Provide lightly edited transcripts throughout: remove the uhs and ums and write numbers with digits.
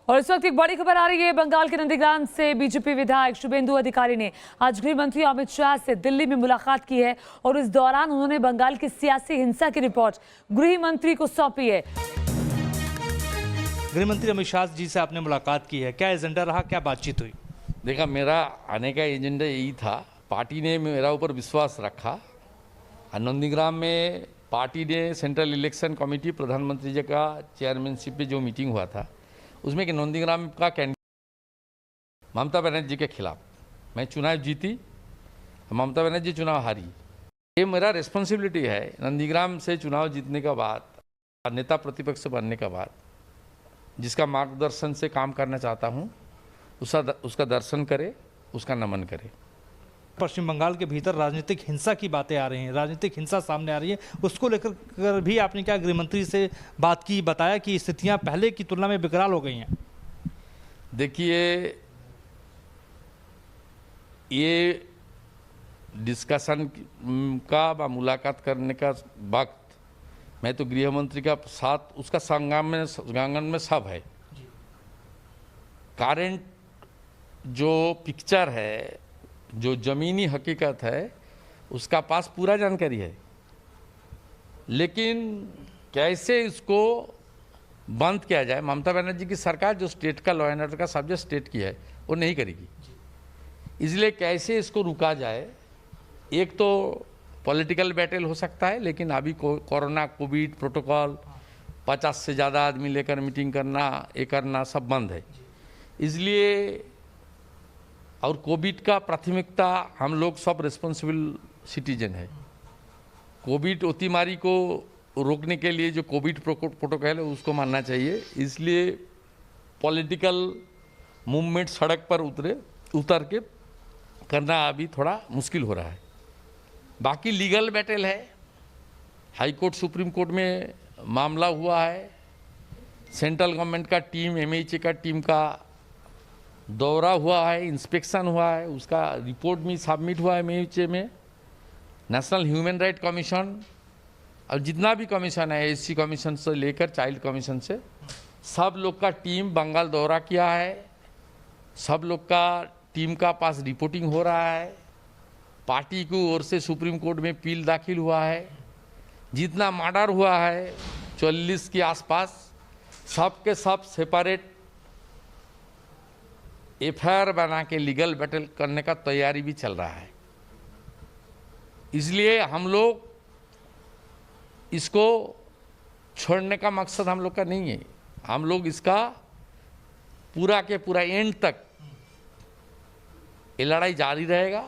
और इस वक्त एक बड़ी खबर आ रही है बंगाल के नंदीग्राम से। बीजेपी विधायक शुभेंदु अधिकारी ने आज गृह मंत्री अमित शाह से दिल्ली में मुलाकात की है और इस दौरान उन्होंने बंगाल की सियासी हिंसा की रिपोर्ट गृह मंत्री को सौंपी है। गृह मंत्री अमित शाह जी से आपने मुलाकात की है, क्या एजेंडा रहा, क्या बातचीत हुई? देखा, मेरा आने का एजेंडा यही था। पार्टी ने मेरा ऊपर विश्वास रखा। नंदीग्राम में पार्टी ने सेंट्रल इलेक्शन कमेटी प्रधानमंत्री जी का चेयरमैनशिप पे जो मीटिंग हुआ था, उसमें कि नंदीग्राम का कैंडिडेट ममता बनर्जी के खिलाफ मैं चुनाव जीती, ममता बनर्जी चुनाव हारी। ये मेरा रिस्पॉन्सिबिलिटी है। नंदीग्राम से चुनाव जीतने के बाद, नेता प्रतिपक्ष बनने के बाद, जिसका मार्गदर्शन से काम करना चाहता हूँ, उसका दर्शन करे, उसका नमन करे। पश्चिम बंगाल के भीतर राजनीतिक हिंसा की बातें आ रही हैं, राजनीतिक हिंसा सामने आ रही है, उसको लेकर भी आपने क्या गृह मंत्री से बात की? बताया कि स्थितियां पहले की तुलना में विकराल हो गई हैं। देखिए, ये डिस्कशन का मुलाकात करने का वक्त मैं तो गृह मंत्री का साथ उसका संगांगन में सब है। करंट जो पिक्चर है, जो ज़मीनी हकीकत है, उसका पास पूरा जानकारी है, लेकिन कैसे इसको बंद किया जाए। ममता बनर्जी की सरकार जो स्टेट का लॉ एंड ऑर्डर का सब्जेक्ट स्टेट की है, वो नहीं करेगी। इसलिए कैसे इसको रुका जाए, एक तो पॉलिटिकल बैटल हो सकता है, लेकिन अभी कोरोना कोविड प्रोटोकॉल, 50 से ज़्यादा आदमी लेकर मीटिंग करना, ये करना सब बंद है। इसलिए और कोविड का प्राथमिकता, हम लोग सब रिस्पॉन्सिबल सिटीजन है। कोविड अतिमारी को रोकने के लिए जो कोविड प्रोटोकॉल है उसको मानना चाहिए। इसलिए पॉलिटिकल मूवमेंट सड़क पर उतर के करना अभी थोड़ा मुश्किल हो रहा है। बाकी लीगल बैटल है। हाई कोर्ट सुप्रीम कोर्ट में मामला हुआ है। सेंट्रल गवर्नमेंट का टीम, एमएचए का टीम का दौरा हुआ है, इंस्पेक्शन हुआ है, उसका रिपोर्ट भी सबमिट हुआ है एमएचए में। नेशनल ह्यूमन राइट कमीशन और जितना भी कमीशन है, एससी कमीशन से लेकर चाइल्ड कमीशन से, सब लोग का टीम बंगाल दौरा किया है। सब लोग का टीम का पास रिपोर्टिंग हो रहा है। पार्टी की ओर से सुप्रीम कोर्ट में अपील दाखिल हुआ है। जितना मर्डर हुआ है 40 के आसपास, सब के सब सेपरेट एफआईआर बना के लीगल बैटल करने का तैयारी भी चल रहा है। इसलिए हम लोग इसको छोड़ने का मकसद हम लोग का नहीं है। हम लोग इसका पूरा के पूरा एंड तक ये लड़ाई जारी रहेगा।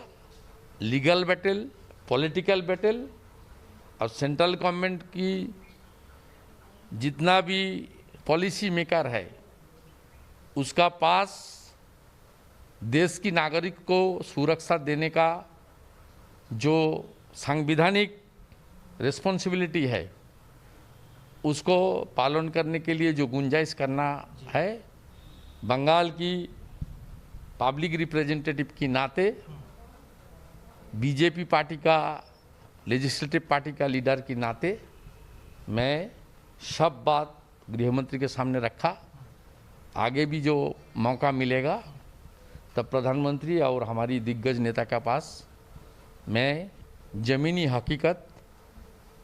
लीगल बैटल, पॉलिटिकल बैटल, और सेंट्रल गवर्नमेंट की जितना भी पॉलिसी मेकर है, उसका पास देश की नागरिक को सुरक्षा देने का जो संवैधानिक रिस्पॉन्सिबिलिटी है, उसको पालन करने के लिए जो गुंजाइश करना है, बंगाल की पब्लिक रिप्रेजेंटेटिव की नाते, बीजेपी पार्टी का लेजिस्लेटिव पार्टी का लीडर की नाते, मैं सब बात गृह मंत्री के सामने रखा। आगे भी जो मौका मिलेगा तब प्रधानमंत्री और हमारी दिग्गज नेता के पास मैं ज़मीनी हकीकत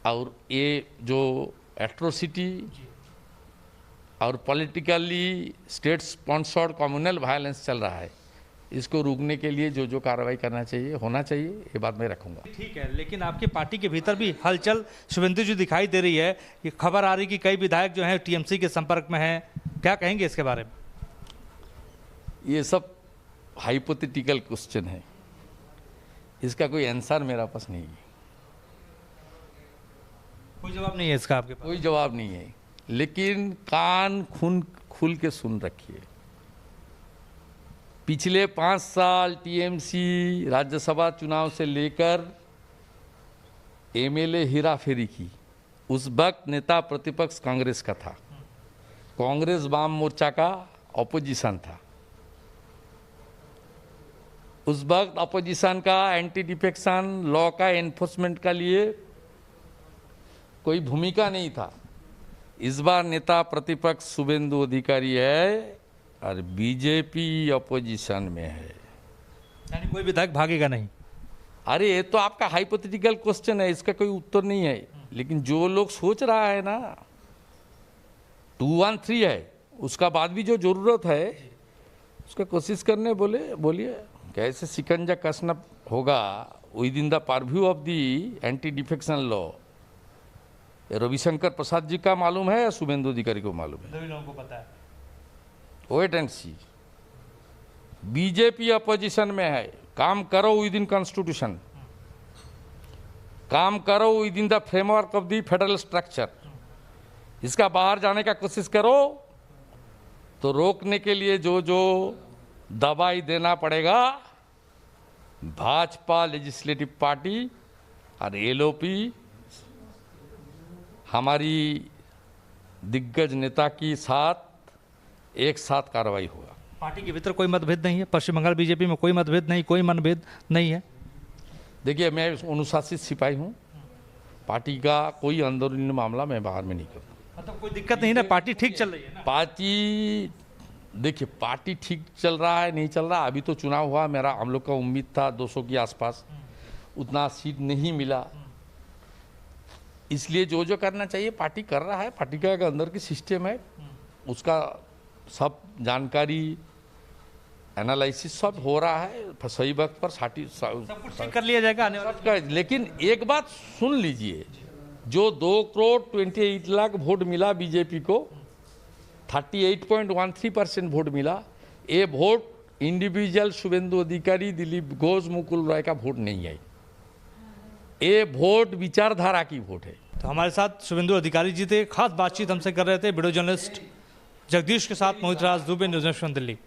और ये जो एट्रोसिटी और politically state sponsored communal violence चल रहा है, इसको रोकने के लिए जो कार्रवाई करना चाहिए, होना चाहिए, ये बात मैं रखूंगा। ठीक है, लेकिन आपकी पार्टी के भीतर भी हलचल शुभेंदु जी दिखाई दे रही है। ये खबर आ रही कि कई विधायक जो हैं टीएमसी के संपर्क में हैं, क्या कहेंगे इसके बारे में? ये सब हाइपोथेटिकल क्वेश्चन है, इसका कोई आंसर मेरा पास नहीं है। कोई जवाब नहीं है इसका आपके पास? कोई जवाब नहीं है, लेकिन कान खुल के सुन रखिए। पिछले 5 साल टीएमसी राज्यसभा चुनाव से लेकर एमएलए हेरा फेरी की। उस वक्त नेता प्रतिपक्ष कांग्रेस का था। कांग्रेस वाम मोर्चा का ऑपोजिशन था। उस वक्त अपोजिशन का एंटी डिफेक्शन लॉ का एनफोर्समेंट का लिए कोई भूमिका नहीं था। इस बार नेता प्रतिपक्ष शुभेंदु अधिकारी है, और बीजेपी अपोजिशन में है। यानी कोई विधायक भागेगा नहीं। अरे ये तो आपका हाइपोथेटिकल क्वेश्चन है, इसका कोई उत्तर नहीं है। लेकिन जो लोग सोच रहा है ना 213 है, उसका बाद भी जो जरूरत है उसका कोशिश करने बोलिए कैसे शिकंजा कसना होगा within the purview of the anti defection law. Ravishankar Prasad ji का मालूम है या शुभेंदु अधिकारी को मालूम है? सभी लोगों को पता है। Wait and see. BJP opposition में है, काम करो विद इन कॉन्स्टिट्यूशन, काम करो within the framework of the federal structure. इसका बाहर जाने का कोशिश करो तो रोकने के लिए जो जो दवाई देना पड़ेगा भाजपा लेजिस्लेटिव पार्टी और एलओपी हमारी दिग्गज नेता की साथ एक साथ कार्रवाई होगा। पार्टी के भीतर कोई मतभेद नहीं है? पश्चिम बंगाल बीजेपी में कोई मतभेद नहीं, कोई मनभेद नहीं है? देखिए, मैं अनुशासित सिपाही हूँ, पार्टी का कोई अंदरूनी मामला मैं बाहर में नहीं करता। मतलब कोई दिक्कत नहीं ना, पार्टी ठीक चल रही है ना? पार्टी देखिए, पार्टी ठीक चल रहा है नहीं चल रहा, अभी तो चुनाव हुआ, हम लोग का उम्मीद था 200 के आसपास, उतना सीट नहीं मिला, इसलिए जो जो करना चाहिए पार्टी कर रहा है। पार्टी का एक अंदर की सिस्टम है, उसका सब जानकारी एनालिसिस सब हो रहा है, सही वक्त पर सब कुछ ठीक कर लिया जाएगा आने वाले सबका। लेकिन एक बात सुन लीजिए, जो 2,28,00,000 वोट मिला बीजेपी को, 38.13% वोट मिला, ये वोट इंडिविजुअल शुभेंदु अधिकारी, दिलीप घोष, मुकुल रॉय का वोट नहीं है, ये वोट विचारधारा की वोट है। तो हमारे साथ शुभेंदु अधिकारी जी थे, खास बातचीत हमसे कर रहे थे वीडियो जर्नलिस्ट जगदीश के साथ। मोहित राज दुबे, न्यूज़ नेशन दिल्ली।